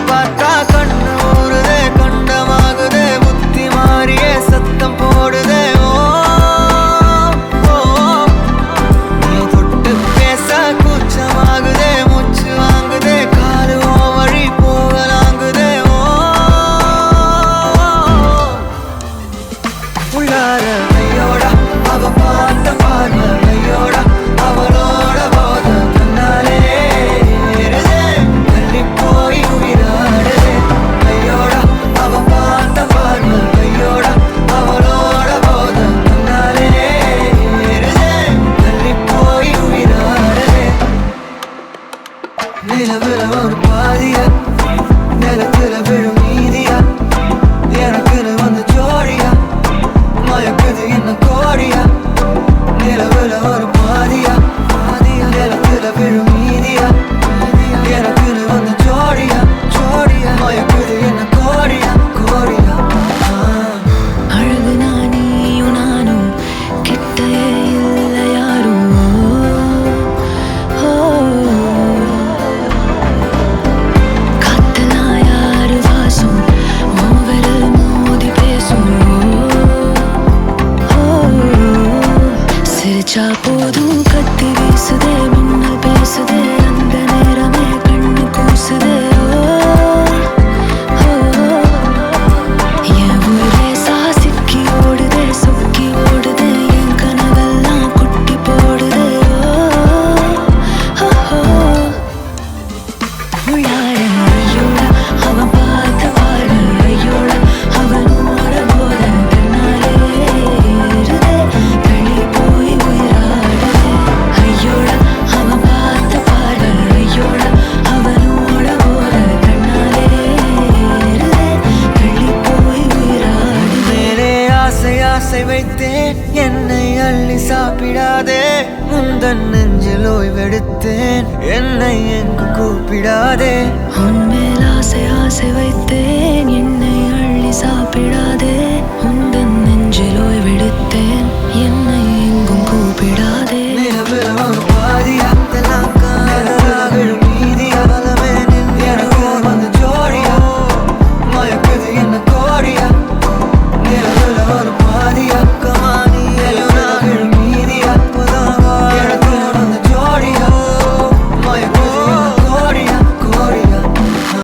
பார்த்தா கண்ணு ஊறுதே கண்டமாகுதே புத்தி மாறியே சத்தம் போடுதே ஓ ஓ நீ தொட்டு பேச கூச்சமாகுதே மூச்சு வாங்குதே காலு ஓ வழி போகலாங்குதே ஓ உள்ளார ஐயோட அவ பார்த்த பார்வை ஐயோட அவளோட போத கண்ணாலே ஏறுதே தள்ளி போய் உயிராடுதே ஐயோட அவ பார்த்த பார்வை ஐயோட அவளோட போத கண்ணாலே ஏறுதே தள்ளி போய் உயிராடுதே நிலவுல ஒரு பாதியா நிலத்துல விழும் மீதியா எனக்குன்னு வந்து ஜோடியா மயக்குது என்ன கோடியா நிலவுல ஒரு பாதியா நிலத்துல விழும் மீதியா எனக்குன்னு வந்து ஜோடியா மயக்குது என்ன கோடியா அழகு நானியும் நானும் கிட்டே இல்லை யாரும் காத்தெல்லாம் யாரு வாசம் மூவரில் மோதி பேசும் சிரிச்சா போதும் கத்தி வீசுதே மின்னல் பேசுதே அந்த நேரமே கண்ணு கூசுதே என் ஊரே சாசிக்கி ஓடுதே சொக்கி ஓடுதே என் கனவெல்லாம் குட்டி போடுதே உள்ளார ஐயோட அவன் பார்த்த பாரு ஐயோட அவனோட போத கண்ணாலே ஏறுதே தள்ளி போய் உயிராடுதே ஐயோட அவன் பார்த்த பாரு ஐயோட அவனோட போத கண்ணாலே ஏறுதே தள்ளி போய் உயிராடுதே மேலே ஆசை ஆசை வைத்தேன் என்னை அள்ளி சாப்பிடாதே முந்தன் நெஞ்சில் ஓய்வெடுத்தேன் என்னை எங்கு கூப்பிடாதே உன்